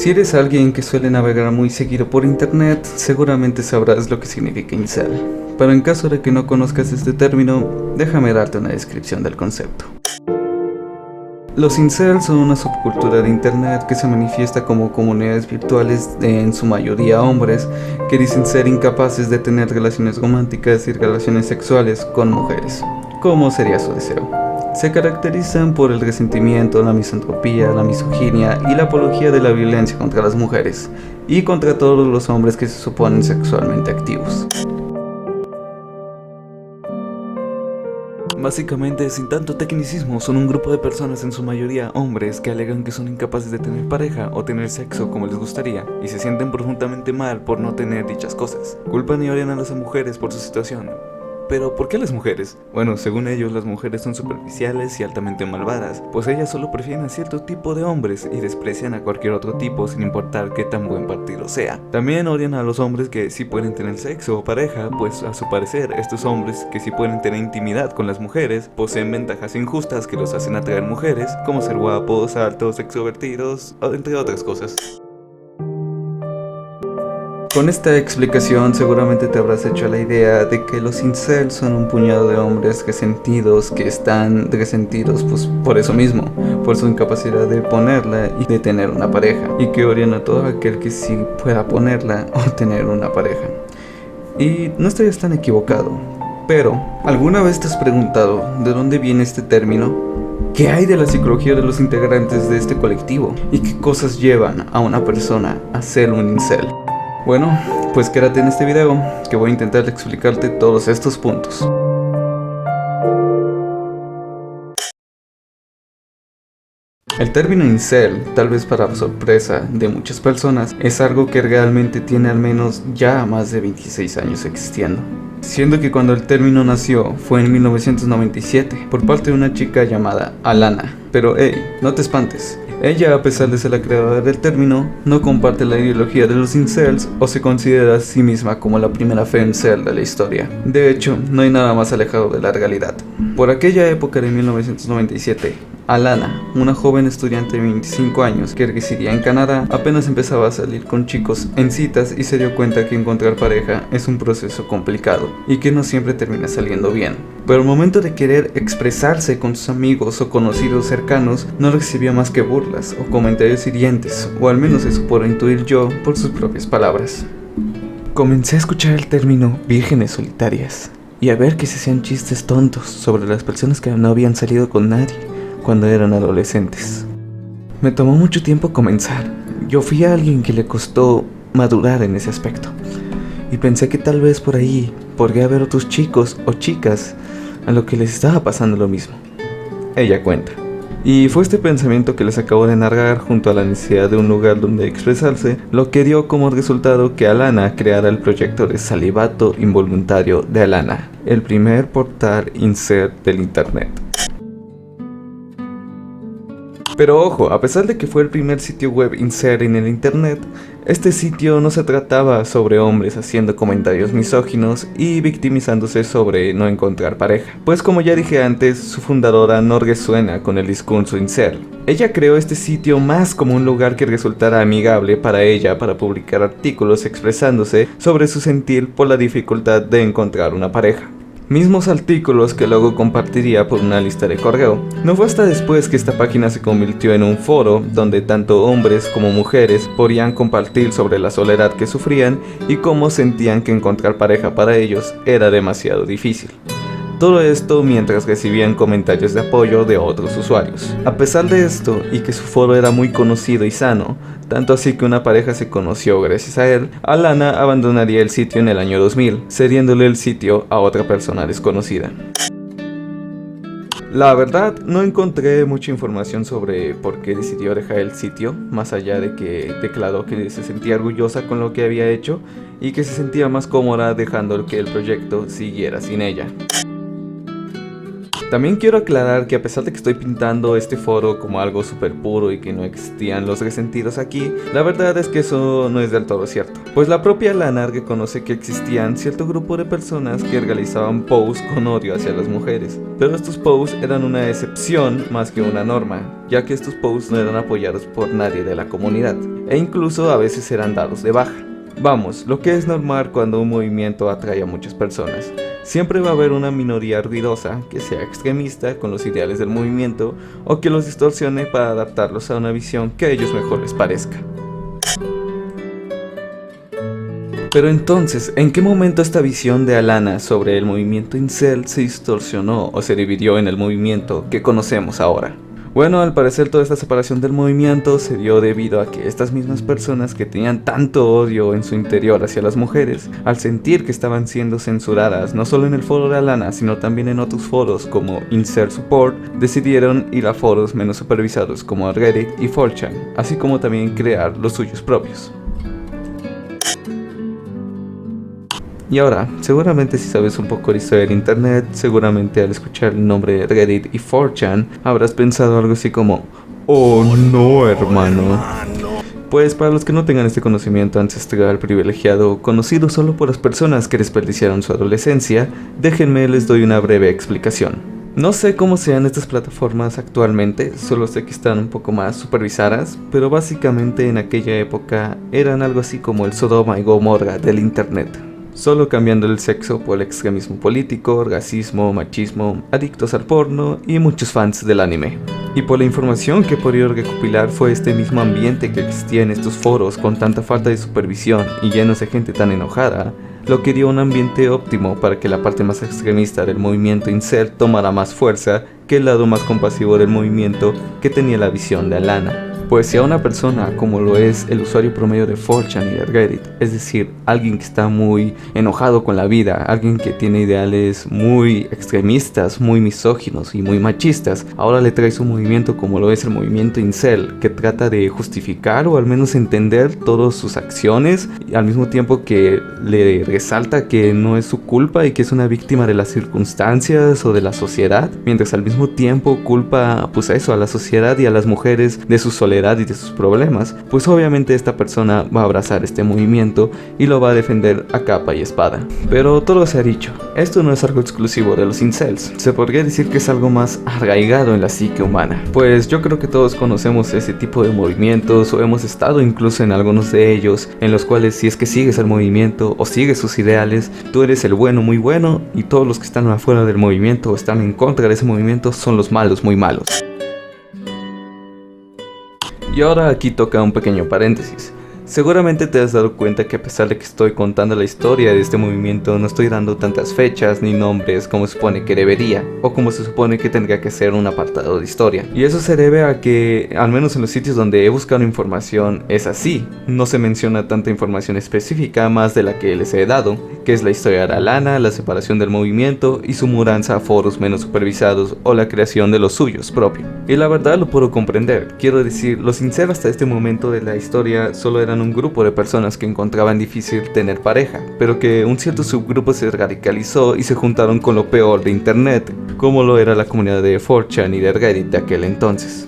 Si eres alguien que suele navegar muy seguido por internet, seguramente sabrás lo que significa incel. Pero en caso de que no conozcas este término, déjame darte una descripción del concepto. Los incels son una subcultura de internet que se manifiesta como comunidades virtuales en su mayoría hombres que dicen ser incapaces de tener relaciones románticas y relaciones sexuales con mujeres, como sería su deseo. Se caracterizan por el resentimiento, la misantropía, la misoginia y la apología de la violencia contra las mujeres y contra todos los hombres que se suponen sexualmente activos. Básicamente, sin tanto tecnicismo, son un grupo de personas, en su mayoría hombres, que alegan que son incapaces de tener pareja o tener sexo como les gustaría y se sienten profundamente mal por no tener dichas cosas. Culpan y odian a las mujeres por su situación. ¿Pero por qué las mujeres? Bueno, según ellos, las mujeres son superficiales y altamente malvadas, pues ellas solo prefieren a cierto tipo de hombres y desprecian a cualquier otro tipo sin importar qué tan buen partido sea. También odian a los hombres que sí pueden tener sexo o pareja, pues a su parecer, estos hombres que sí pueden tener intimidad con las mujeres poseen ventajas injustas que los hacen atraer mujeres, como ser guapos, altos, extrovertidos, entre otras cosas. Con esta explicación seguramente te habrás hecho la idea de que los incels son un puñado de hombres resentidos que están resentidos pues por eso mismo, por su incapacidad de ponerla y de tener una pareja, y que odian a todo aquel que sí pueda ponerla o tener una pareja. Y no estarías tan equivocado, pero ¿alguna vez te has preguntado de dónde viene este término? ¿Qué hay de la psicología de los integrantes de este colectivo? ¿Y qué cosas llevan a una persona a ser un incel? Bueno, pues quédate en este video, que voy a intentar explicarte todos estos puntos. El término incel, tal vez para sorpresa de muchas personas, es algo que realmente tiene al menos ya más de 26 años existiendo. Siendo que cuando el término nació fue en 1997 por parte de una chica llamada Alana. Pero hey, no te espantes. Ella, a pesar de ser la creadora del término, no comparte la ideología de los incels o se considera a sí misma como la primera femcel de la historia. De hecho, no hay nada más alejado de la realidad. Por aquella época de 1997, Alana, una joven estudiante de 25 años que residía en Canadá, apenas empezaba a salir con chicos en citas y se dio cuenta que encontrar pareja es un proceso complicado y que no siempre termina saliendo bien. Pero al momento de querer expresarse con sus amigos o conocidos cercanos, no recibía más que burlas o comentarios hirientes, o al menos eso puedo intuir yo por sus propias palabras. Comencé a escuchar el término vírgenes solitarias y a ver que se hacían chistes tontos sobre las personas que no habían salido con nadie cuando eran adolescentes. Me tomó mucho tiempo comenzar. Yo fui a alguien que le costó madurar en ese aspecto y pensé que tal vez por ahí podría haber otros chicos o chicas a lo que les estaba pasando lo mismo. Ella cuenta. Y fue este pensamiento que les acabo de narrar, junto a la necesidad de un lugar donde expresarse, lo que dio como resultado que Alana creara el proyecto de Celibato Involuntario de Alana, el primer portal incel del internet. Pero ojo, a pesar de que fue el primer sitio web incel en el internet, este sitio no se trataba sobre hombres haciendo comentarios misóginos y victimizándose sobre no encontrar pareja, pues como ya dije antes, su fundadora no resuena con el discurso incel. Ella creó este sitio más como un lugar que resultara amigable para ella para publicar artículos expresándose sobre su sentir por la dificultad de encontrar una pareja. Mismos artículos que luego compartiría por una lista de correo. No fue hasta después que esta página se convirtió en un foro donde tanto hombres como mujeres podían compartir sobre la soledad que sufrían y cómo sentían que encontrar pareja para ellos era demasiado difícil. Todo esto mientras recibían comentarios de apoyo de otros usuarios. A pesar de esto, y que su foro era muy conocido y sano, tanto así que una pareja se conoció gracias a él, Alana abandonaría el sitio en el año 2000, cediéndole el sitio a otra persona desconocida. La verdad, no encontré mucha información sobre por qué decidió dejar el sitio, más allá de que declaró que se sentía orgullosa con lo que había hecho y que se sentía más cómoda dejando que el proyecto siguiera sin ella. También quiero aclarar que a pesar de que estoy pintando este foro como algo súper puro y que no existían los resentidos aquí, la verdad es que eso no es del todo cierto. Pues la propia Lana reconoce que existían cierto grupo de personas que realizaban posts con odio hacia las mujeres, pero estos posts eran una excepción más que una norma, ya que estos posts no eran apoyados por nadie de la comunidad, e incluso a veces eran dados de baja. Vamos, lo que es normal cuando un movimiento atrae a muchas personas. Siempre va a haber una minoría ruidosa que sea extremista con los ideales del movimiento o que los distorsione para adaptarlos a una visión que a ellos mejor les parezca. Pero entonces, ¿en qué momento esta visión de Alana sobre el movimiento incel se distorsionó o se dividió en el movimiento que conocemos ahora? Bueno, al parecer toda esta separación del movimiento se dio debido a que estas mismas personas que tenían tanto odio en su interior hacia las mujeres, al sentir que estaban siendo censuradas no solo en el foro de Alana, sino también en otros foros como Incel Support, decidieron ir a foros menos supervisados como Reddit y 4chan, así como también crear los suyos propios. Y ahora, seguramente si sabes un poco de historia del internet, seguramente al escuchar el nombre de Reddit y 4chan, habrás pensado algo así como: ¡oh no, hermano! Pues para los que no tengan este conocimiento ancestral privilegiado, conocido solo por las personas que desperdiciaron su adolescencia, déjenme les doy una breve explicación. No sé cómo sean estas plataformas actualmente, solo sé que están un poco más supervisadas, pero básicamente en aquella época eran algo así como el Sodoma y Gomorra del internet. Solo cambiando el sexo por el extremismo político, racismo, machismo, adictos al porno y muchos fans del anime. Y por la información que he podido recopilar fue este mismo ambiente que existía en estos foros con tanta falta de supervisión y llenos de gente tan enojada, lo que dio un ambiente óptimo para que la parte más extremista del movimiento incel tomara más fuerza que el lado más compasivo del movimiento que tenía la visión de Alana. Pues si a una persona como lo es el usuario promedio de 4chan y de Reddit, es decir, alguien que está muy enojado con la vida, alguien que tiene ideales muy extremistas, muy misóginos y muy machistas, ahora le traes un movimiento como lo es el movimiento incel, que trata de justificar o al menos entender todas sus acciones, y al mismo tiempo que le resalta que no es su culpa y que es una víctima de las circunstancias o de la sociedad, mientras al mismo tiempo culpa pues a eso, a la sociedad y a las mujeres de su soledad y de sus problemas, pues obviamente esta persona va a abrazar este movimiento y lo va a defender a capa y espada. Pero todo se ha dicho, esto no es algo exclusivo de los incels, se podría decir que es algo más arraigado en la psique humana, pues yo creo que todos conocemos ese tipo de movimientos o hemos estado incluso en algunos de ellos, en los cuales si es que sigues el movimiento o sigues sus ideales, tú eres el bueno muy bueno y todos los que están afuera del movimiento o están en contra de ese movimiento son los malos muy malos. Y ahora aquí toca un pequeño paréntesis. Seguramente te has dado cuenta que a pesar de que estoy contando la historia de este movimiento, no estoy dando tantas fechas ni nombres como se supone que debería, o como se supone que tendría que ser un apartado de historia. Y eso se debe a que, al menos en los sitios donde he buscado información, es así. No se menciona tanta información específica más de la que les he dado, que es la historia de Alana, la separación del movimiento y su mudanza a foros menos supervisados o la creación de los suyos propios. Y la verdad lo puedo comprender. Quiero decir, los incel hasta este momento de la historia solo eran un grupo de personas que encontraban difícil tener pareja, pero que un cierto subgrupo se radicalizó y se juntaron con lo peor de internet, como lo era la comunidad de 4chan y de Reddit de aquel entonces.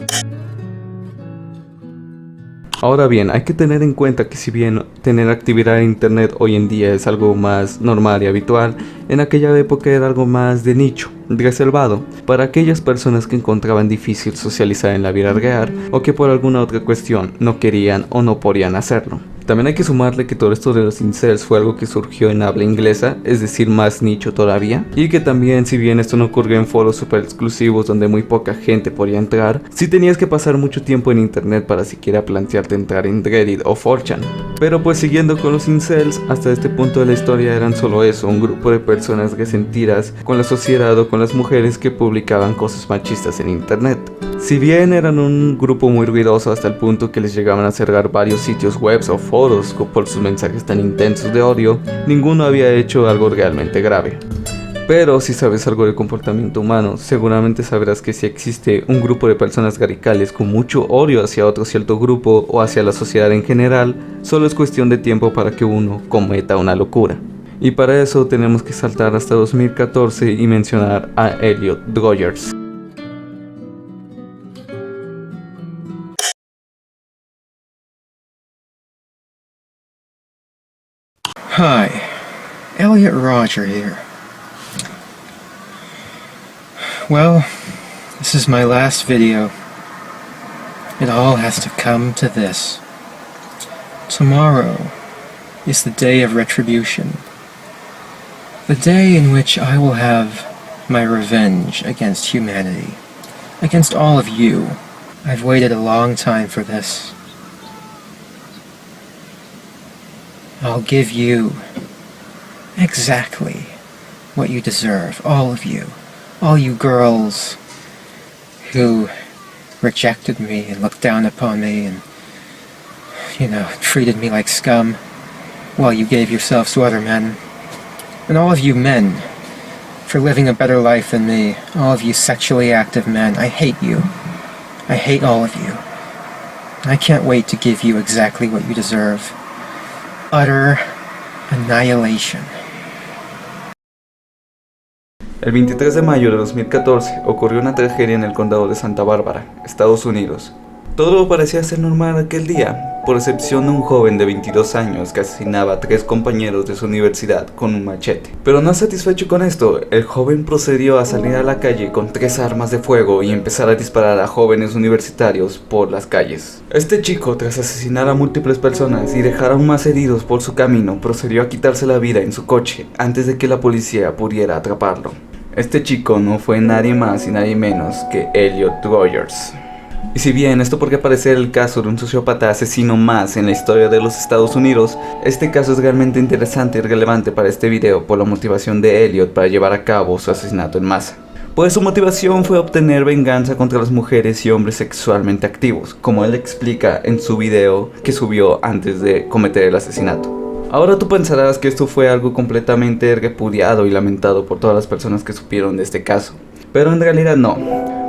Ahora bien, hay que tener en cuenta que si bien tener actividad en internet hoy en día es algo más normal y habitual, en aquella época era algo más de nicho, reservado, para aquellas personas que encontraban difícil socializar en la vida real o que por alguna otra cuestión no querían o no podían hacerlo. También hay que sumarle que todo esto de los incels fue algo que surgió en habla inglesa, es decir, más nicho todavía, y que también, si bien esto no ocurrió en foros super exclusivos donde muy poca gente podía entrar, sí tenías que pasar mucho tiempo en internet para siquiera plantearte entrar en Reddit o 4chan. Pero pues siguiendo con los incels, hasta este punto de la historia eran solo eso, un grupo de personas resentidas con la sociedad o con las mujeres que publicaban cosas machistas en internet. Si bien eran un grupo muy ruidoso hasta el punto que les llegaban a cerrar varios sitios web o foros por sus mensajes tan intensos de odio, ninguno había hecho algo realmente grave. Pero si sabes algo del comportamiento humano, seguramente sabrás que si existe un grupo de personas radicales con mucho odio hacia otro cierto grupo o hacia la sociedad en general, solo es cuestión de tiempo para que uno cometa una locura. Y para eso tenemos que saltar hasta 2014 y mencionar a Elliot Rogers. Hi, Elliot Roger here. Well, this is my last video. It all has to come to this. Tomorrow is the day of retribution. The day in which I will have my revenge against humanity. Against all of you. I've waited a long time for this. I'll give you exactly what you deserve, all of you. All you girls who rejected me and looked down upon me and, treated me like scum while you gave yourselves to other men. And all of you men for living a better life than me. All of you sexually active men. I hate you. I hate all of you. I can't wait to give you exactly what you deserve. Utter annihilation. El 23 de mayo de 2014 ocurrió una tragedia en el condado de Santa Bárbara, Estados Unidos. Todo parecía ser normal aquel día, por excepción de un joven de 22 años que asesinaba a 3 compañeros de su universidad con un machete. Pero no satisfecho con esto, el joven procedió a salir a la calle con 3 armas de fuego y empezar a disparar a jóvenes universitarios por las calles. Este chico, tras asesinar a múltiples personas y dejar aún más heridos por su camino, procedió a quitarse la vida en su coche antes de que la policía pudiera atraparlo. Este chico no fue nadie más y nadie menos que Elliot Rogers. Y si bien esto podría parecer el caso de un sociópata asesino más en la historia de los Estados Unidos, este caso es realmente interesante y relevante para este video por la motivación de Elliot para llevar a cabo su asesinato en masa. Pues su motivación fue obtener venganza contra las mujeres y hombres sexualmente activos, como él explica en su video que subió antes de cometer el asesinato. Ahora tú pensarás que esto fue algo completamente repudiado y lamentado por todas las personas que supieron de este caso, pero en realidad no.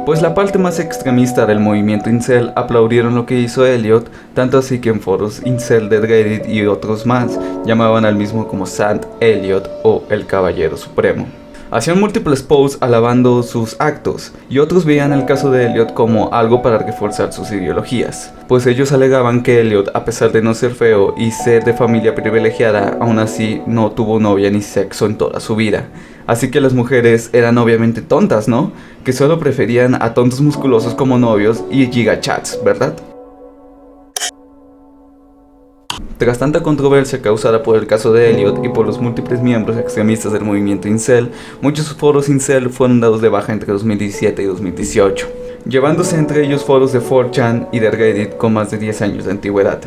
Pues la parte más extremista del movimiento incel aplaudieron lo que hizo Elliot, tanto así que en foros incel de Reddit y otros más llamaban al mismo como Saint Elliot o el Caballero Supremo. Hacían múltiples posts alabando sus actos, y otros veían el caso de Elliot como algo para reforzar sus ideologías, pues ellos alegaban que Elliot, a pesar de no ser feo y ser de familia privilegiada, aún así no tuvo novia ni sexo en toda su vida. Así que las mujeres eran obviamente tontas, ¿no? Que solo preferían a tontos musculosos como novios y gigachats, ¿verdad? Tras tanta controversia causada por el caso de Elliot y por los múltiples miembros extremistas del movimiento incel, muchos foros incel fueron dados de baja entre 2017 y 2018, llevándose entre ellos foros de 4chan y de Reddit con más de 10 años de antigüedad.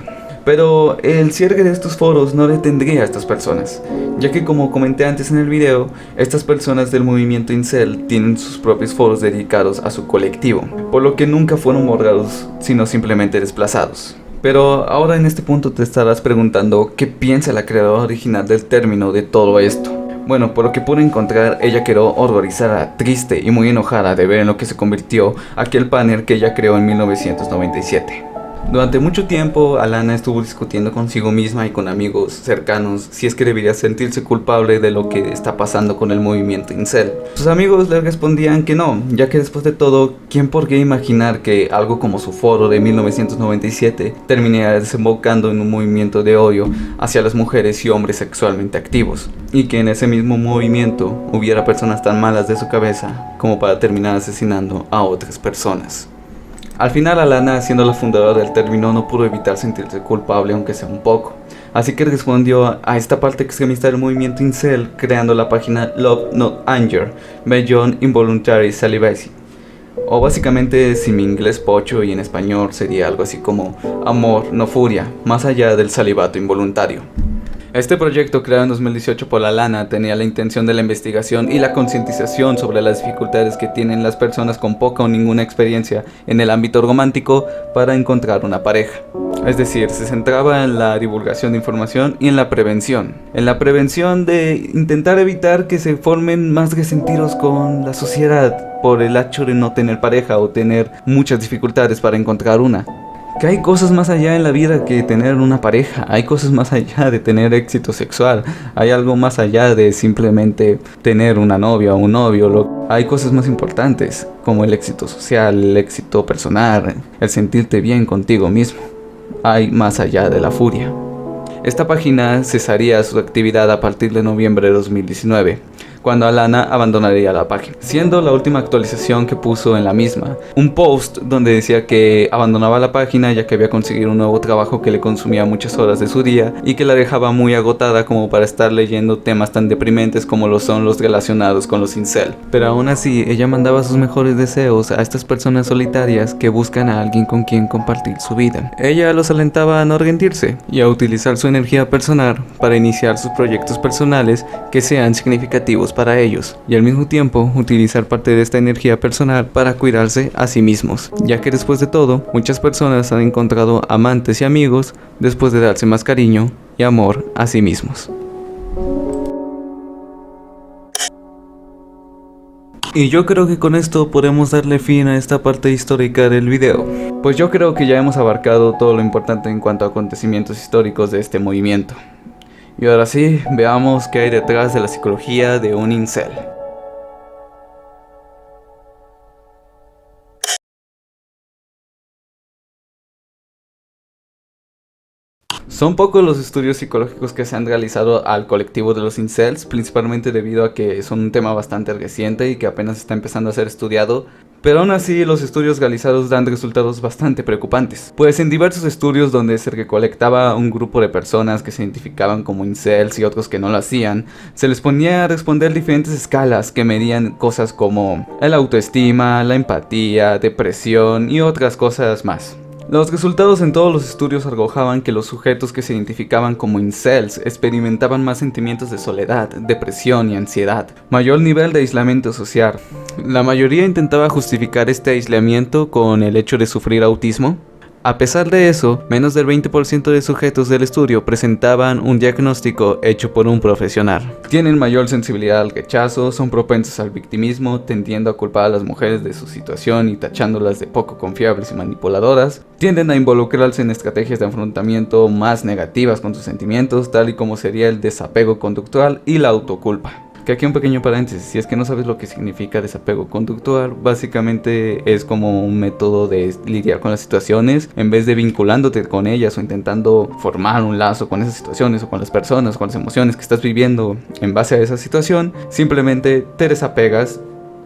Pero el cierre de estos foros no detendría a estas personas, ya que como comenté antes en el video, estas personas del movimiento incel tienen sus propios foros dedicados a su colectivo, por lo que nunca fueron borrados, sino simplemente desplazados. Pero ahora en este punto te estarás preguntando qué piensa la creadora original del término de todo esto. Bueno, por lo que pude encontrar, ella quedó horrorizada, triste y muy enojada de ver en lo que se convirtió aquel banner que ella creó en 1997. Durante mucho tiempo, Alana estuvo discutiendo consigo misma y con amigos cercanos si es que debería sentirse culpable de lo que está pasando con el movimiento incel. Sus amigos le respondían que no, ya que después de todo, ¿quién podría imaginar que algo como su foro de 1997 terminaría desembocando en un movimiento de odio hacia las mujeres y hombres sexualmente activos? Y que en ese mismo movimiento hubiera personas tan malas de su cabeza como para terminar asesinando a otras personas. Al final, Alana, siendo la fundadora del término, no pudo evitar sentirse culpable, aunque sea un poco. Así que respondió a esta parte extremista del movimiento incel, creando la página Love Not Anger, Beyond Involuntary Celibacy. O básicamente, si mi inglés pocho y en español sería algo así como Amor, no furia, más allá del celibato involuntario. Este proyecto, creado en 2018 por Alana, tenía la intención de la investigación y la concientización sobre las dificultades que tienen las personas con poca o ninguna experiencia en el ámbito romántico para encontrar una pareja. Es decir, se centraba en la divulgación de información y en la prevención. En la prevención de intentar evitar que se formen más resentidos con la sociedad por el hecho de no tener pareja o tener muchas dificultades para encontrar una. que hay cosas más allá en la vida que tener una pareja, hay cosas más allá de tener éxito sexual, hay algo más allá de simplemente tener una novia o un novio, hay cosas más importantes como el éxito social, el éxito personal, el sentirte bien contigo mismo, hay más allá de la furia. Esta página cesaría su actividad a partir de noviembre de 2019, cuando Alana abandonaría la página, siendo la última actualización que puso en la misma un post donde decía que abandonaba la página ya que había conseguido un nuevo trabajo que le consumía muchas horas de su día y que la dejaba muy agotada como para estar leyendo temas tan deprimentes como lo son los relacionados con los incel. Pero aún así, ella mandaba sus mejores deseos a estas personas solitarias que buscan a alguien con quien compartir su vida. Ella los alentaba a no rendirse y a utilizar su energía personal para iniciar sus proyectos personales que sean significativos para ellos, y al mismo tiempo utilizar parte de esta energía personal para cuidarse a sí mismos, ya que después de todo, muchas personas han encontrado amantes y amigos después de darse más cariño y amor a sí mismos. Y yo creo que con esto podemos darle fin a esta parte histórica del video, pues yo creo que ya hemos abarcado todo lo importante en cuanto a acontecimientos históricos de este movimiento. Y ahora sí, veamos qué hay detrás de la psicología de un incel. Son pocos los estudios psicológicos que se han realizado al colectivo de los incels, principalmente debido a que son un tema bastante reciente y que apenas está empezando a ser estudiado. Pero aún así, los estudios realizados dan resultados bastante preocupantes, pues en diversos estudios donde se recolectaba un grupo de personas que se identificaban como incels y otros que no lo hacían, se les ponía a responder diferentes escalas que medían cosas como el autoestima, la empatía, depresión y otras cosas más. Los resultados en todos los estudios arrojaban que los sujetos que se identificaban como incels experimentaban más sentimientos de soledad, depresión y ansiedad, mayor nivel de aislamiento social. La mayoría intentaba justificar este aislamiento con el hecho de sufrir autismo. A pesar de eso, menos del 20% de sujetos del estudio presentaban un diagnóstico hecho por un profesional. Tienen mayor sensibilidad al rechazo, son propensos al victimismo, tendiendo a culpar a las mujeres de su situación y tachándolas de poco confiables y manipuladoras. Tienden a involucrarse en estrategias de afrontamiento más negativas con sus sentimientos, tal y como sería el desapego conductual y la autoculpa. Que aquí un pequeño paréntesis, si es que no sabes lo que significa desapego conductual, básicamente es como un método de lidiar con las situaciones, en vez de vinculándote con ellas o intentando formar un lazo con esas situaciones o con las personas, con las emociones que estás viviendo en base a esa situación, simplemente te desapegas,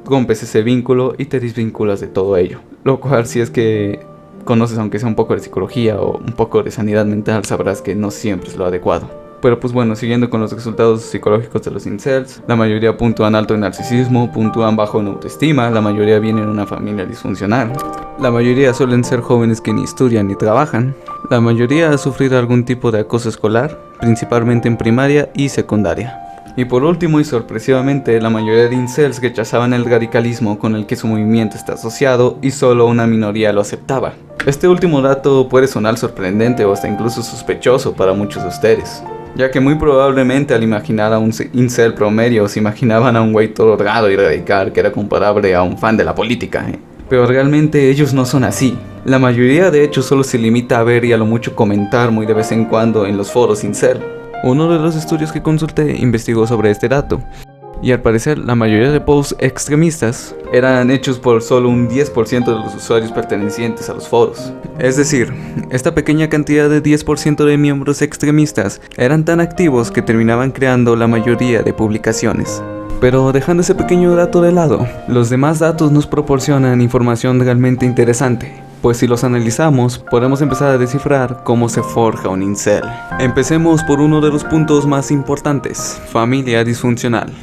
rompes ese vínculo y te desvinculas de todo ello. Lo cual, si es que conoces aunque sea un poco de psicología o un poco de sanidad mental, sabrás que no siempre es lo adecuado. Pero pues bueno, siguiendo con los resultados psicológicos de los incels, la mayoría puntúan alto en narcisismo, puntúan bajo en autoestima, la mayoría vienen de una familia disfuncional, la mayoría suelen ser jóvenes que ni estudian ni trabajan, la mayoría ha sufrido algún tipo de acoso escolar, principalmente en primaria y secundaria. Y por último y sorpresivamente, la mayoría de incels rechazaban el radicalismo con el que su movimiento está asociado y solo una minoría lo aceptaba. Este último dato puede sonar sorprendente o hasta incluso sospechoso para muchos de ustedes, ya que muy probablemente al imaginar a un incel promedio se imaginaban a un güey todo raro y radical que era comparable a un fan de la política, Pero realmente ellos no son así. La mayoría de hecho solo se limita a ver y a lo mucho comentar muy de vez en cuando en los foros incel. Uno de los estudios que consulté investigó sobre este dato, y al parecer la mayoría de posts extremistas eran hechos por solo un 10% de los usuarios pertenecientes a los foros. Es decir, esta pequeña cantidad de 10% de miembros extremistas eran tan activos que terminaban creando la mayoría de publicaciones. Pero dejando ese pequeño dato de lado, los demás datos nos proporcionan información realmente interesante, pues si los analizamos, podemos empezar a descifrar cómo se forja un incel. Empecemos por uno de los puntos más importantes: familia disfuncional.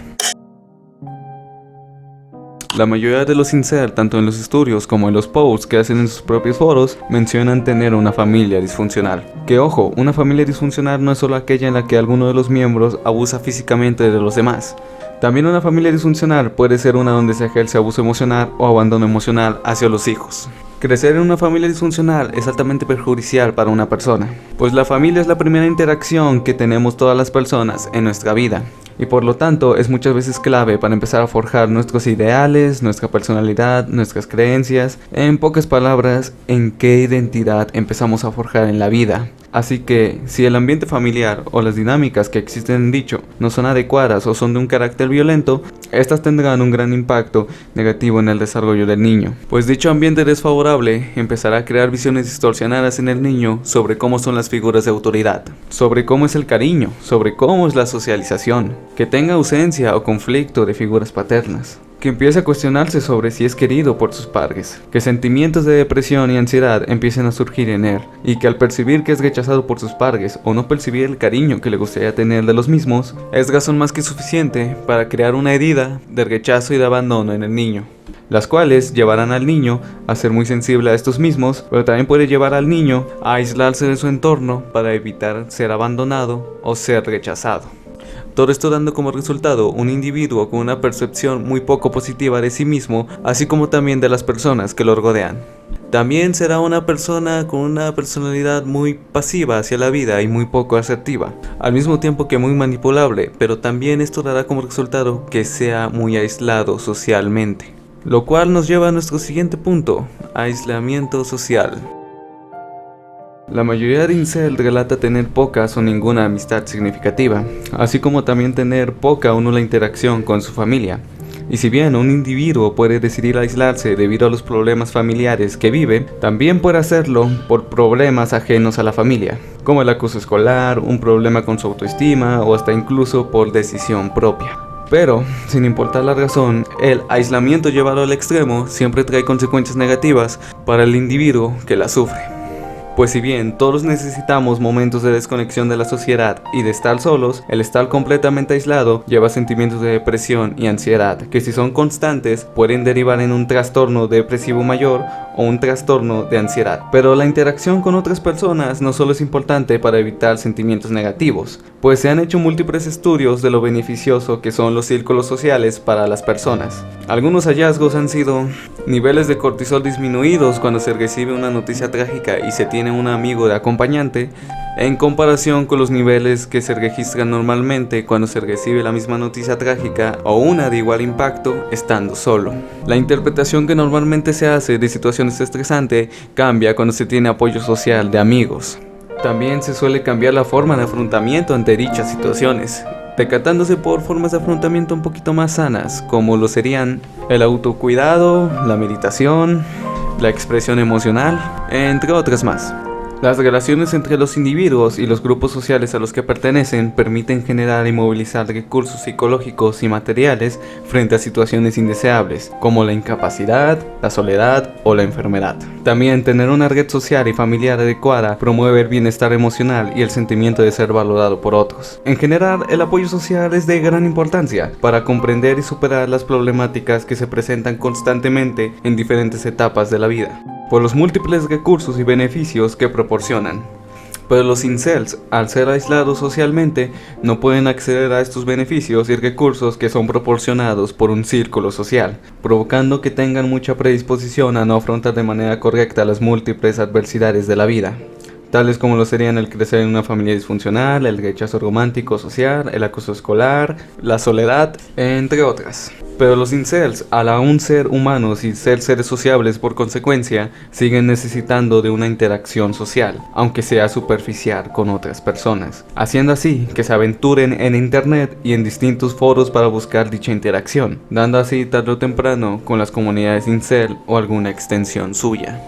La mayoría de los incel, tanto en los estudios como en los posts que hacen en sus propios foros, mencionan tener una familia disfuncional. Que ojo, una familia disfuncional no es solo aquella en la que alguno de los miembros abusa físicamente de los demás. También una familia disfuncional puede ser una donde se ejerce abuso emocional o abandono emocional hacia los hijos. Crecer en una familia disfuncional es altamente perjudicial para una persona, pues la familia es la primera interacción que tenemos todas las personas en nuestra vida. y por lo tanto es muchas veces clave para empezar a forjar nuestros ideales, nuestra personalidad, nuestras creencias, en pocas palabras, en qué identidad empezamos a forjar en la vida. Así que, si el ambiente familiar o las dinámicas que existen en dicho no son adecuadas o son de un carácter violento, estas tendrán un gran impacto negativo en el desarrollo del niño. Pues dicho ambiente desfavorable empezará a crear visiones distorsionadas en el niño sobre cómo son las figuras de autoridad, sobre cómo es el cariño, sobre cómo es la socialización, que tenga ausencia o conflicto de figuras paternas, que empiece a cuestionarse sobre si es querido por sus padres, que sentimientos de depresión y ansiedad empiecen a surgir en él, y que al percibir que es rechazado por sus padres o no percibir el cariño que le gustaría tener de los mismos, es razón más que suficiente para crear una herida de rechazo y de abandono en el niño, las cuales llevarán al niño a ser muy sensible a estos mismos, pero también puede llevar al niño a aislarse de su entorno para evitar ser abandonado o ser rechazado. Todo esto dando como resultado un individuo con una percepción muy poco positiva de sí mismo, así como también de las personas que lo rodean. También será una persona con una personalidad muy pasiva hacia la vida y muy poco asertiva, al mismo tiempo que muy manipulable, pero también esto dará como resultado que sea muy aislado socialmente. Lo cual nos lleva a nuestro siguiente punto: aislamiento social. La mayoría de incel relata tener pocas o ninguna amistad significativa, así como también tener poca o nula interacción con su familia. Y si bien un individuo puede decidir aislarse debido a los problemas familiares que vive, también puede hacerlo por problemas ajenos a la familia, como el acoso escolar, un problema con su autoestima o hasta incluso por decisión propia. Pero, sin importar la razón, el aislamiento llevado al extremo siempre trae consecuencias negativas para el individuo que la sufre. Pues si bien todos necesitamos momentos de desconexión de la sociedad y de estar solos, el estar completamente aislado lleva sentimientos de depresión y ansiedad, que si son constantes pueden derivar en un trastorno depresivo mayor o un trastorno de ansiedad. Pero la interacción con otras personas no solo es importante para evitar sentimientos negativos, pues se han hecho múltiples estudios de lo beneficioso que son los círculos sociales para las personas. Algunos hallazgos han sido niveles de cortisol disminuidos cuando se recibe una noticia trágica y se tiene un amigo de acompañante, en comparación con los niveles que se registran normalmente cuando se recibe la misma noticia trágica o una de igual impacto estando solo. La interpretación que normalmente se hace de situaciones estresantes cambia cuando se tiene apoyo social de amigos. También se suele cambiar la forma de afrontamiento ante dichas situaciones, decantándose por formas de afrontamiento un poquito más sanas, como lo serían el autocuidado, la meditación, la expresión emocional, entre otras más. Las relaciones entre los individuos y los grupos sociales a los que pertenecen permiten generar y movilizar recursos psicológicos y materiales frente a situaciones indeseables, como la incapacidad, la soledad o la enfermedad. También tener una red social y familiar adecuada promueve el bienestar emocional y el sentimiento de ser valorado por otros. En general, el apoyo social es de gran importancia para comprender y superar las problemáticas que se presentan constantemente en diferentes etapas de la vida, por los múltiples recursos y beneficios que proporcionan. Pero los incels, al ser aislados socialmente, no pueden acceder a estos beneficios y recursos que son proporcionados por un círculo social, provocando que tengan mucha predisposición a no afrontar de manera correcta las múltiples adversidades de la vida, tales como lo serían el crecer en una familia disfuncional, el rechazo romántico social, el acoso escolar, la soledad, entre otras. Pero los incels, al aún ser humanos y ser seres sociables por consecuencia, siguen necesitando de una interacción social, aunque sea superficial con otras personas, haciendo así que se aventuren en internet y en distintos foros para buscar dicha interacción, dando así tarde o temprano con las comunidades incel o alguna extensión suya.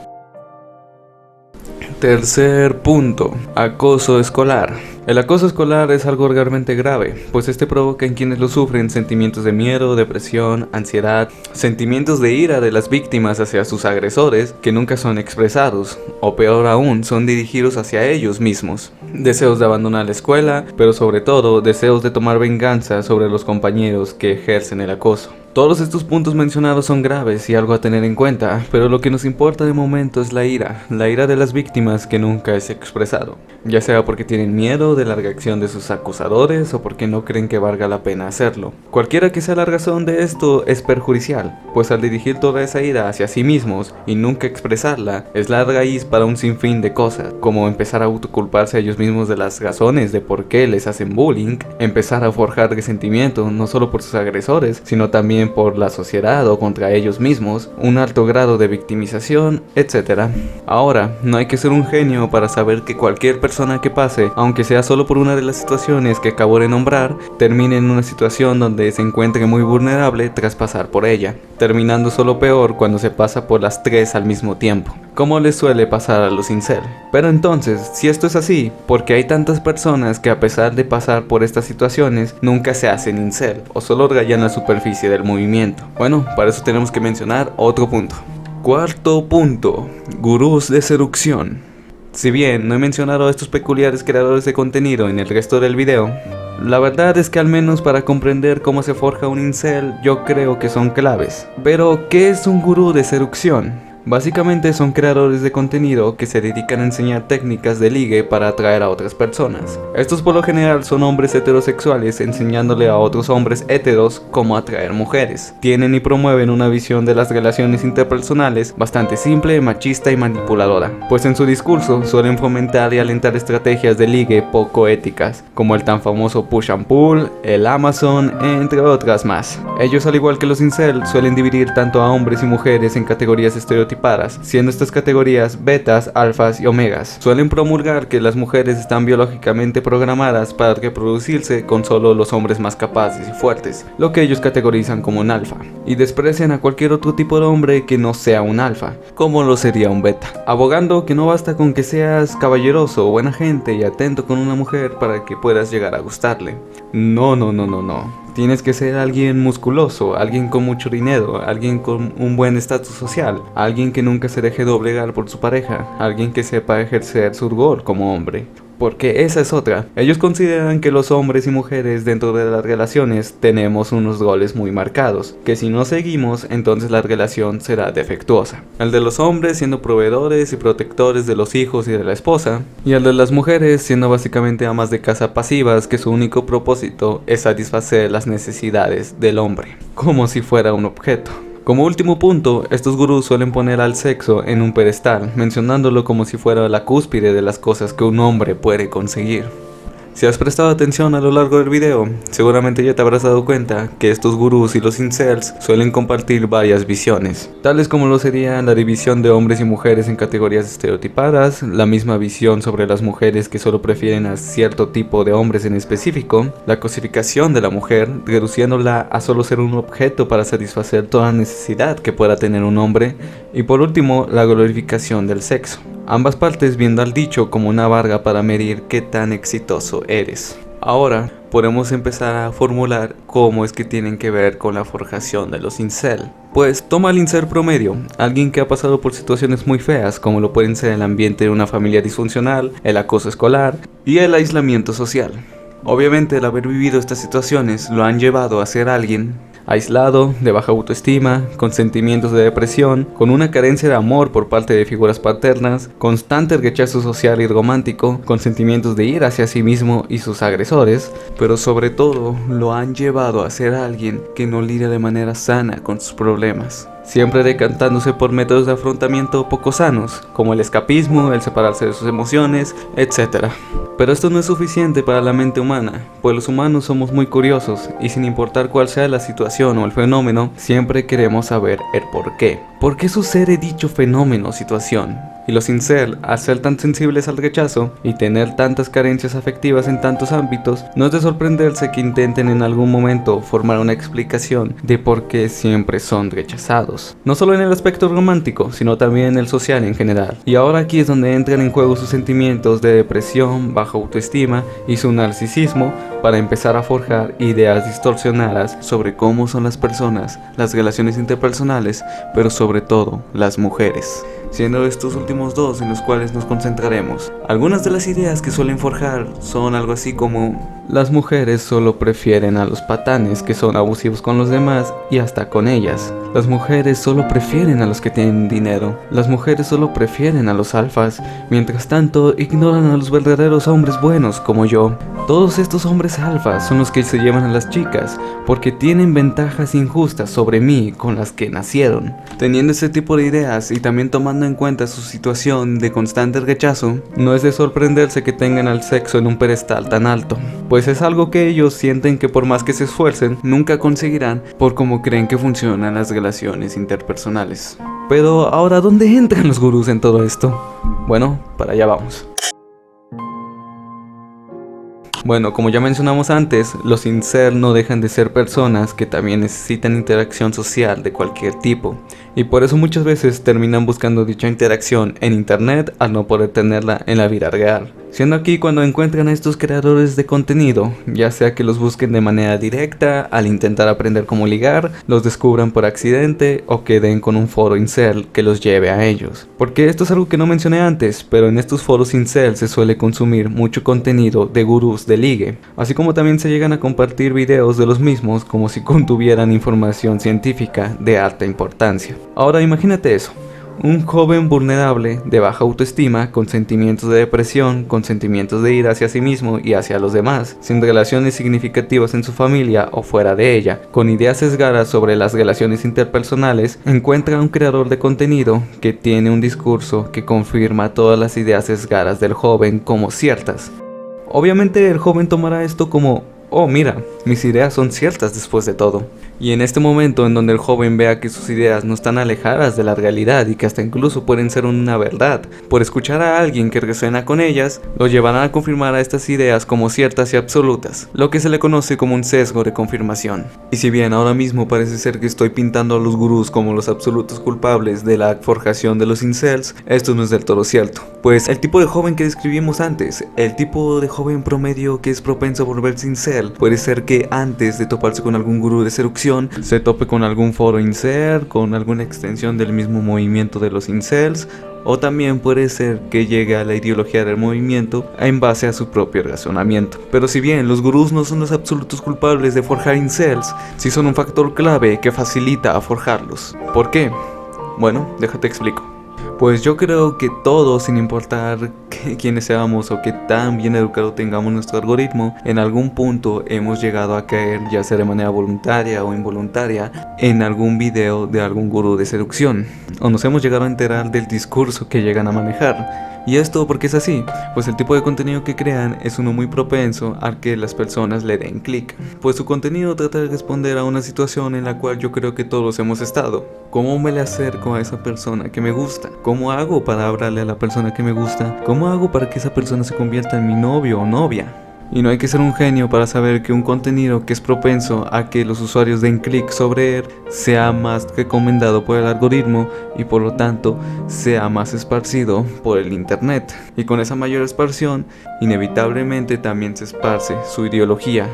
Tercer punto: acoso escolar. El acoso escolar es algo realmente grave, pues este provoca en quienes lo sufren sentimientos de miedo, depresión, ansiedad, sentimientos de ira de las víctimas hacia sus agresores que nunca son expresados, o peor aún, son dirigidos hacia ellos mismos. Deseos de abandonar la escuela, pero sobre todo deseos de tomar venganza sobre los compañeros que ejercen el acoso. Todos estos puntos mencionados son graves y algo a tener en cuenta, pero lo que nos importa de momento es la ira de las víctimas que nunca es expresado, ya sea porque tienen miedo de la reacción de sus acusadores o porque no creen que valga la pena hacerlo. Cualquiera que sea la razón de esto es perjudicial, pues al dirigir toda esa ira hacia sí mismos y nunca expresarla, es la raíz para un sinfín de cosas, como empezar a autoculparse a ellos mismos mismos de las razones de por qué les hacen bullying, empezar a forjar resentimiento no solo por sus agresores, sino también por la sociedad o contra ellos mismos, un alto grado de victimización, etc. Ahora, no hay que ser un genio para saber que cualquier persona que pase, aunque sea solo por una de las situaciones que acabo de nombrar, termine en una situación donde se encuentre muy vulnerable tras pasar por ella, terminando solo peor cuando se pasa por las tres al mismo tiempo, como les suele pasar a los incel. Pero entonces, si esto es así, ¿por qué hay tantas personas que a pesar de pasar por estas situaciones nunca se hacen incel o solo rayan la superficie del movimiento? Bueno, para eso tenemos que mencionar otro punto. Cuarto punto, gurús de seducción. Si bien no he mencionado a estos peculiares creadores de contenido en el resto del video, la verdad es que al menos para comprender cómo se forja un incel, yo creo que son claves. Pero, ¿qué es un gurú de seducción? Básicamente son creadores de contenido que se dedican a enseñar técnicas de ligue para atraer a otras personas. Estos por lo general son hombres heterosexuales enseñándole a otros hombres heteros cómo atraer mujeres. Tienen y promueven una visión de las relaciones interpersonales bastante simple, machista y manipuladora, pues en su discurso suelen fomentar y alentar estrategias de ligue poco éticas, como el tan famoso push and pull, el Amazon, entre otras más. Ellos, al igual que los incel, suelen dividir tanto a hombres y mujeres en categorías estereotipadas, siendo estas categorías betas, alfas y omegas. Suelen promulgar que las mujeres están biológicamente programadas para reproducirse con solo los hombres más capaces y fuertes, lo que ellos categorizan como un alfa, y desprecian a cualquier otro tipo de hombre que no sea un alfa, como lo sería un beta, abogando que no basta con que seas caballeroso, buena gente y atento con una mujer para que puedas llegar a gustarle. No. Tienes que ser alguien musculoso, alguien con mucho dinero, alguien con un buen estatus social, alguien que nunca se deje doblegar por su pareja, alguien que sepa ejercer su rol como hombre. Porque esa es otra. Ellos consideran que los hombres y mujeres dentro de las relaciones tenemos unos roles muy marcados, que si no seguimos, entonces la relación será defectuosa. El de los hombres siendo proveedores y protectores de los hijos y de la esposa, y el de las mujeres siendo básicamente amas de casa pasivas que su único propósito es satisfacer las necesidades del hombre, como si fuera un objeto. Como último punto, estos gurús suelen poner al sexo en un pedestal, mencionándolo como si fuera la cúspide de las cosas que un hombre puede conseguir. Si has prestado atención a lo largo del video, seguramente ya te habrás dado cuenta que estos gurús y los incels suelen compartir varias visiones, tales como lo sería la división de hombres y mujeres en categorías estereotipadas, la misma visión sobre las mujeres que solo prefieren a cierto tipo de hombres en específico, la cosificación de la mujer, reduciéndola a solo ser un objeto para satisfacer toda necesidad que pueda tener un hombre, y por último, la glorificación del sexo. Ambas partes viendo al dicho como una varga para medir qué tan exitoso eres. Ahora podemos empezar a formular cómo es que tienen que ver con la forjación de los incel. Pues toma al incel promedio, alguien que ha pasado por situaciones muy feas como lo pueden ser el ambiente de una familia disfuncional, el acoso escolar y el aislamiento social. Obviamente el haber vivido estas situaciones lo han llevado a ser alguien aislado, de baja autoestima, con sentimientos de depresión, con una carencia de amor por parte de figuras paternas, constante rechazo social y romántico, con sentimientos de ira hacia sí mismo y sus agresores, pero sobre todo lo han llevado a ser alguien que no lidia de manera sana con sus problemas, siempre decantándose por métodos de afrontamiento poco sanos, como el escapismo, el separarse de sus emociones, etc. Pero esto no es suficiente para la mente humana, pues los humanos somos muy curiosos y sin importar cuál sea la situación o el fenómeno, siempre queremos saber el por qué. ¿Por qué sucede dicho fenómeno o situación? Y los incel, al ser tan sensibles al rechazo y tener tantas carencias afectivas en tantos ámbitos, no es de sorprenderse que intenten en algún momento formar una explicación de por qué siempre son rechazados. No solo en el aspecto romántico, sino también en el social en general. Y ahora aquí es donde entran en juego sus sentimientos de depresión, baja autoestima y su narcisismo para empezar a forjar ideas distorsionadas sobre cómo son las personas, las relaciones interpersonales, pero sobre todo las mujeres, siendo estos últimos dos en los cuales nos concentraremos. Algunas de las ideas que suelen forjar son algo así como: las mujeres solo prefieren a los patanes que son abusivos con los demás y hasta con ellas. Las mujeres solo prefieren a los que tienen dinero. Las mujeres solo prefieren a los alfas. Mientras tanto, ignoran a los verdaderos hombres buenos como yo. Todos estos hombres alfas son los que se llevan a las chicas porque tienen ventajas injustas sobre mí con las que nacieron. Teniendo ese tipo de ideas y también tomando tomando en cuenta su situación de constante rechazo, no es de sorprenderse que tengan al sexo en un pedestal tan alto, pues es algo que ellos sienten que por más que se esfuercen, nunca conseguirán por cómo creen que funcionan las relaciones interpersonales. Pero ahora, ¿dónde entran los gurús en todo esto? Bueno, para allá vamos. Bueno, como ya mencionamos antes, los incel no dejan de ser personas que también necesitan interacción social de cualquier tipo, y por eso muchas veces terminan buscando dicha interacción en internet al no poder tenerla en la vida real. Siendo aquí cuando encuentran a estos creadores de contenido, ya sea que los busquen de manera directa al intentar aprender cómo ligar, los descubran por accidente o que den con un foro incel que los lleve a ellos. Porque esto es algo que no mencioné antes, pero en estos foros incel se suele consumir mucho contenido de gurús de ligue, así como también se llegan a compartir videos de los mismos como si contuvieran información científica de alta importancia. Ahora imagínate eso. Un joven vulnerable, de baja autoestima, con sentimientos de depresión, con sentimientos de ira hacia sí mismo y hacia los demás, sin relaciones significativas en su familia o fuera de ella, con ideas sesgadas sobre las relaciones interpersonales, encuentra a un creador de contenido que tiene un discurso que confirma todas las ideas sesgadas del joven como ciertas. Obviamente el joven tomará esto como: oh, mira, mis ideas son ciertas después de todo. Y en este momento en donde el joven vea que sus ideas no están alejadas de la realidad y que hasta incluso pueden ser una verdad, por escuchar a alguien que resuena con ellas, lo llevarán a confirmar a estas ideas como ciertas y absolutas, lo que se le conoce como un sesgo de confirmación. Y si bien ahora mismo parece ser que estoy pintando a los gurús como los absolutos culpables de la forjación de los incels, esto no es del todo cierto. Pues el tipo de joven que describimos antes, el tipo de joven promedio que es propenso a volverse incel, puede ser que antes de toparse con algún gurú de seducción, se tope con algún foro incel, con alguna extensión del mismo movimiento de los incels, o también puede ser que llegue a la ideología del movimiento en base a su propio razonamiento. Pero si bien los gurús no son los absolutos culpables de forjar incels, sí son un factor clave que facilita a forjarlos. ¿Por qué? Bueno, déjate explico. Pues yo creo que todos, sin importar quiénes seamos o qué tan bien educado tengamos nuestro algoritmo, en algún punto hemos llegado a caer, ya sea de manera voluntaria o involuntaria, en algún video de algún gurú de seducción, o nos hemos llegado a enterar del discurso que llegan a manejar. ¿Y esto por qué es así? Pues el tipo de contenido que crean es uno muy propenso al que las personas le den clic, pues su contenido trata de responder a una situación en la cual yo creo que todos hemos estado. ¿Cómo me le acerco a esa persona que me gusta? ¿Cómo hago para hablarle a la persona que me gusta? ¿Cómo hago para que esa persona se convierta en mi novio o novia? Y no hay que ser un genio para saber que un contenido que es propenso a que los usuarios den clic sobre él sea más recomendado por el algoritmo y por lo tanto sea más esparcido por el internet. Y con esa mayor esparción, inevitablemente también se esparce su ideología.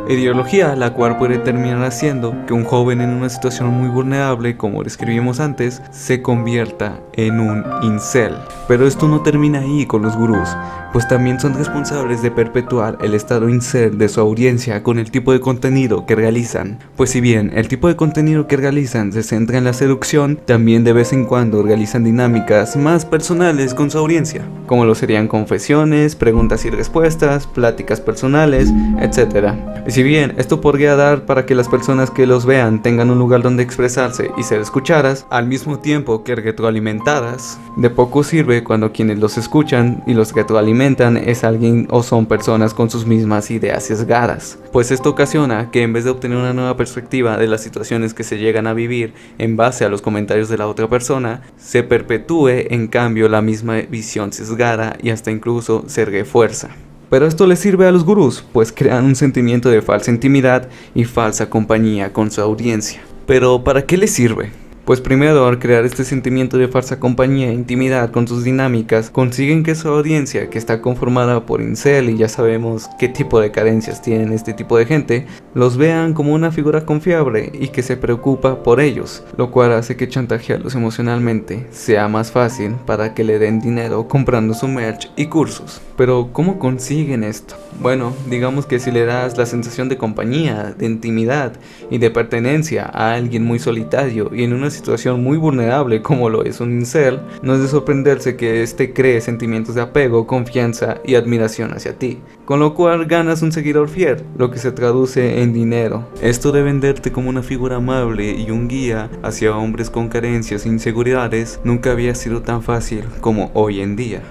Ideología la cual puede terminar haciendo que un joven en una situación muy vulnerable, como describimos antes, se convierta en un incel. Pero esto no termina ahí con los gurús, pues también son responsables de perpetuar el estado incel de su audiencia con el tipo de contenido que realizan. Pues si bien el tipo de contenido que realizan se centra en la seducción, también de vez en cuando realizan dinámicas más personales con su audiencia, como lo serían confesiones, preguntas y respuestas, pláticas personales, etc. Y si bien esto podría dar para que las personas que los vean tengan un lugar donde expresarse y ser escuchadas, al mismo tiempo que retroalimentadas, de poco sirve cuando quienes los escuchan y los retroalimentan es alguien o son personas con sus mismas ideas sesgadas, pues esto ocasiona que en vez de obtener una nueva perspectiva de las situaciones que se llegan a vivir en base a los comentarios de la otra persona, se perpetúe en cambio la misma visión sesgada y hasta incluso se refuerza. Pero esto les sirve a los gurús, pues crean un sentimiento de falsa intimidad y falsa compañía con su audiencia. Pero ¿para qué les sirve? Pues primero, al crear este sentimiento de falsa compañía e intimidad con sus dinámicas, consiguen que su audiencia, que está conformada por incel y ya sabemos qué tipo de carencias tienen este tipo de gente, los vean como una figura confiable y que se preocupa por ellos, lo cual hace que chantajearlos emocionalmente sea más fácil para que le den dinero comprando su merch y cursos. Pero ¿cómo consiguen esto? Bueno, digamos que si le das la sensación de compañía, de intimidad y de pertenencia a alguien muy solitario y en una situación muy vulnerable como lo es un incel, no es de sorprenderse que este cree sentimientos de apego, confianza y admiración hacia ti, con lo cual ganas un seguidor fiel, lo que se traduce en dinero. Esto de venderte como una figura amable y un guía hacia hombres con carencias e inseguridades nunca había sido tan fácil como hoy en día.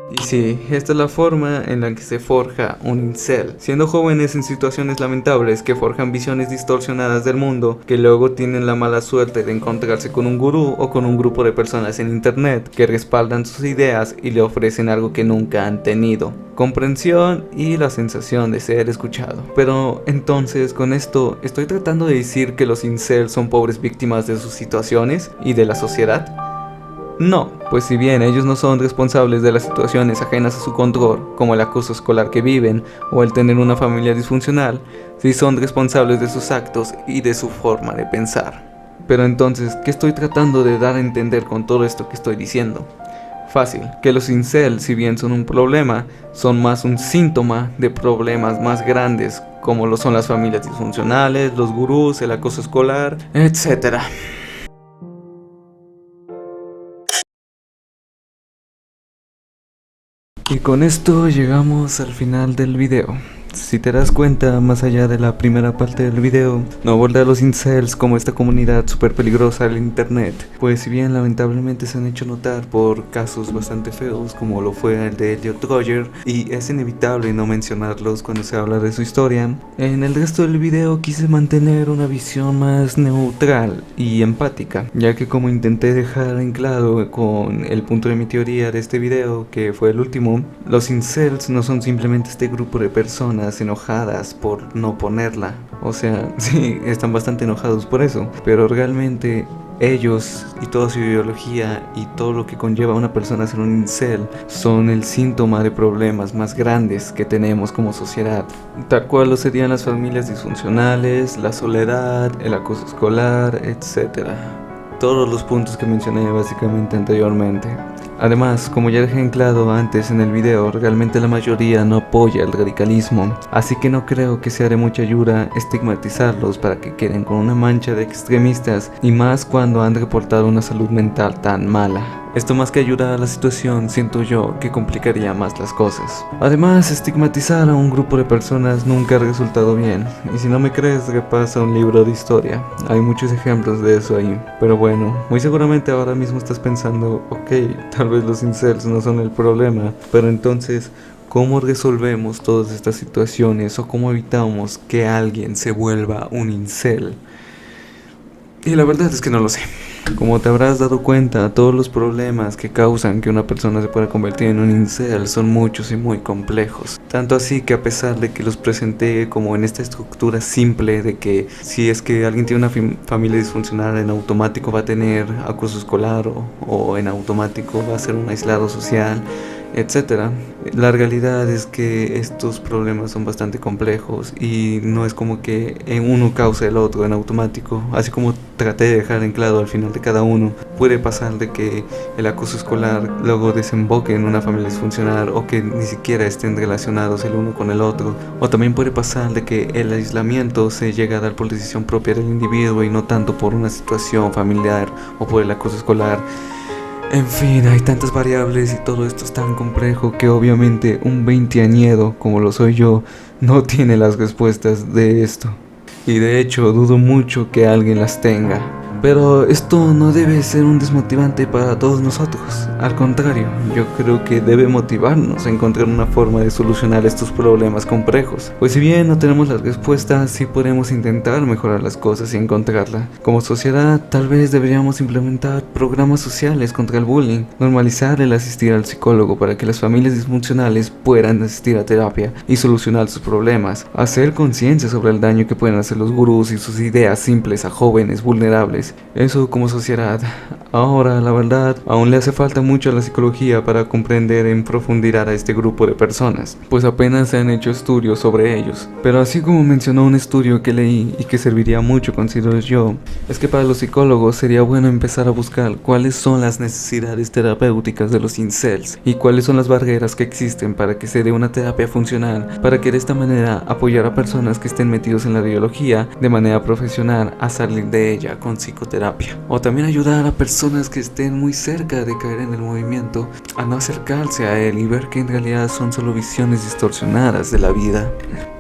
Y sí, esta es la forma en la que se forja un incel, siendo jóvenes en situaciones lamentables que forjan visiones distorsionadas del mundo, que luego tienen la mala suerte de encontrarse con un gurú o con un grupo de personas en internet que respaldan sus ideas y le ofrecen algo que nunca han tenido: comprensión y la sensación de ser escuchado. Pero entonces, con esto, ¿estoy tratando de decir que los incels son pobres víctimas de sus situaciones y de la sociedad? No, pues si bien ellos no son responsables de las situaciones ajenas a su control, como el acoso escolar que viven o el tener una familia disfuncional, sí son responsables de sus actos y de su forma de pensar. Pero entonces, ¿qué estoy tratando de dar a entender con todo esto que estoy diciendo? Fácil, que los incels, si bien son un problema, son más un síntoma de problemas más grandes, como lo son las familias disfuncionales, los gurús, el acoso escolar, etc. Y con esto llegamos al final del video. Si te das cuenta, más allá de la primera parte del video, no aborda a los incels como esta comunidad súper peligrosa del internet, pues si bien lamentablemente se han hecho notar por casos bastante feos como lo fue el de Elliot Rodger, y es inevitable no mencionarlos cuando se habla de su historia, en el resto del video quise mantener una visión más neutral y empática, ya que como intenté dejar en claro con el punto de mi teoría de este video, que fue el último, los incels no son simplemente este grupo de personas enojadas por no ponerla. O sea, sí, están bastante enojados por eso, pero realmente ellos y toda su ideología y todo lo que conlleva a una persona a ser un incel son el síntoma de problemas más grandes que tenemos como sociedad, tal cual lo serían las familias disfuncionales, la soledad, el acoso escolar, etc. Todos los puntos que mencioné básicamente anteriormente. Además, como ya dejé en claro antes en el video, realmente la mayoría no apoya el radicalismo, así que no creo que sea de mucha ayuda estigmatizarlos para que queden con una mancha de extremistas, y más cuando han reportado una salud mental tan mala. Esto, más que ayudar a la situación, siento yo que complicaría más las cosas. Además, estigmatizar a un grupo de personas nunca ha resultado bien, y si no me crees, repasa un libro de historia. Hay muchos ejemplos de eso ahí. Pero bueno, muy seguramente ahora mismo estás pensando, ok, tal vez los incels no son el problema, pero entonces, ¿cómo resolvemos todas estas situaciones o cómo evitamos que alguien se vuelva un incel? Y la verdad es que no lo sé. Como te habrás dado cuenta, todos los problemas que causan que una persona se pueda convertir en un incel son muchos y muy complejos. Tanto así que, a pesar de que los presenté como en esta estructura simple de que si es que alguien tiene una familia disfuncional, en automático va a tener acoso escolar o en automático va a ser un aislado social, etcétera, la realidad es que estos problemas son bastante complejos y no es como que en uno causa el otro en automático. Así como traté de dejar en claro al final de cada uno, puede pasar de que el acoso escolar luego desemboque en una familia disfuncional o que ni siquiera estén relacionados el uno con el otro, o también puede pasar de que el aislamiento se llegue a dar por decisión propia del individuo y no tanto por una situación familiar o por el acoso escolar. En fin, hay tantas variables y todo esto es tan complejo que obviamente un veinteañero como lo soy yo no tiene las respuestas de esto. Y de hecho dudo mucho que alguien las tenga. Pero esto no debe ser un desmotivante para todos nosotros. Al contrario, yo creo que debe motivarnos a encontrar una forma de solucionar estos problemas complejos. Pues si bien no tenemos las respuestas, sí podemos intentar mejorar las cosas y encontrarla. Como sociedad, tal vez deberíamos implementar programas sociales contra el bullying, normalizar el asistir al psicólogo para que las familias disfuncionales puedan asistir a terapia y solucionar sus problemas, hacer conciencia sobre el daño que pueden hacer los gurús y sus ideas simples a jóvenes vulnerables, interpersonales. Eso como sociedad. Ahora, la verdad, aún le hace falta mucho a la psicología para comprender en profundidad a este grupo de personas, pues apenas se han hecho estudios sobre ellos. Pero así como mencionó un estudio que leí y que serviría mucho, considero yo, es que para los psicólogos sería bueno empezar a buscar cuáles son las necesidades terapéuticas de los incels y cuáles son las barreras que existen para que se dé una terapia funcional, para que de esta manera apoyar a personas que estén metidos en la biología de manera profesional a salir de ella con psicoterapia, o también ayudar a personas que estén muy cerca de caer en el movimiento a no acercarse a él y ver que en realidad son solo visiones distorsionadas de la vida.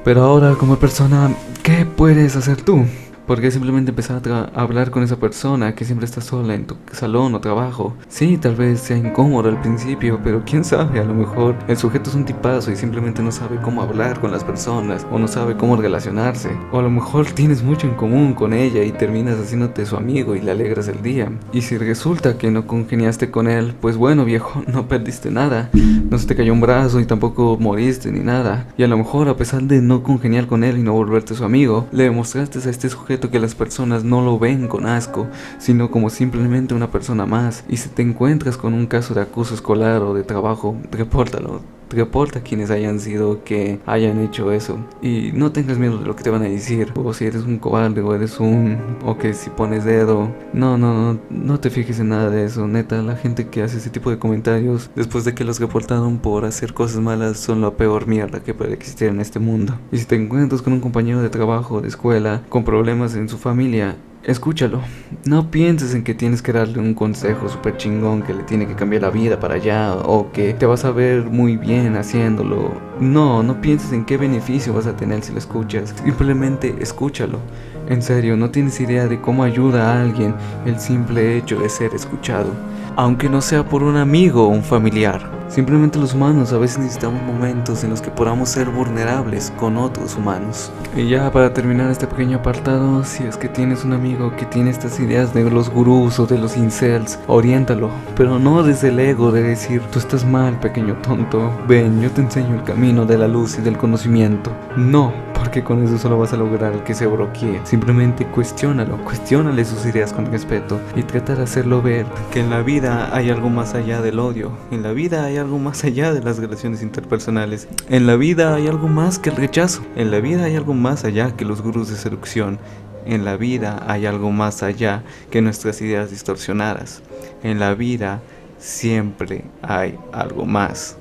Pero ahora, como persona, ¿qué puedes hacer tú? Porque simplemente empezar a hablar con esa persona que siempre está sola en tu salón o trabajo. Sí, tal vez sea incómodo al principio, pero quién sabe, a lo mejor el sujeto es un tipazo y simplemente no sabe cómo hablar con las personas, o no sabe cómo relacionarse, o a lo mejor tienes mucho en común con ella y terminas haciéndote su amigo y le alegras el día. Y si resulta que no congeniaste con él, pues bueno, viejo, no perdiste nada, no se te cayó un brazo y tampoco moriste ni nada. Y a lo mejor, a pesar de no congeniar con él y no volverte su amigo, le demostraste a este sujeto que las personas no lo ven con asco, sino como simplemente una persona más. Y si te encuentras con un caso de acoso escolar o de trabajo, repórtalo. Reporta a quienes hayan sido que hayan hecho eso. Y no tengas miedo de lo que te van a decir. O si eres un cobarde o que si pones dedo. No te fijes en nada de eso. Neta, la gente que hace ese tipo de comentarios después de que los reportaron por hacer cosas malas son la peor mierda que puede existir en este mundo. Y si te encuentras con un compañero de trabajo o de escuela con problemas en su familia, escúchalo. No pienses en que tienes que darle un consejo súper chingón que le tiene que cambiar la vida para allá o que te vas a ver muy bien haciéndolo. No pienses en qué beneficio vas a tener si lo escuchas. Simplemente escúchalo. En serio, no tienes idea de cómo ayuda a alguien el simple hecho de ser escuchado, aunque no sea por un amigo o un familiar. Simplemente los humanos a veces necesitamos momentos en los que podamos ser vulnerables con otros humanos. Y ya para terminar este pequeño apartado, si es que tienes un amigo que tiene estas ideas de los gurús o de los incels, oriéntalo, pero no desde el ego de decir, tú estás mal, pequeño tonto, ven, yo te enseño el camino de la luz y del conocimiento. No, porque con eso solo vas a lograr que se bloquee. Simplemente cuestiónale sus ideas con respeto y trata de hacerlo ver que en la vida hay algo más allá del odio, en la vida hay algo más allá de las relaciones interpersonales, en la vida hay algo más que el rechazo, en la vida hay algo más allá que los gurús de seducción, en la vida hay algo más allá que nuestras ideas distorsionadas, en la vida siempre hay algo más.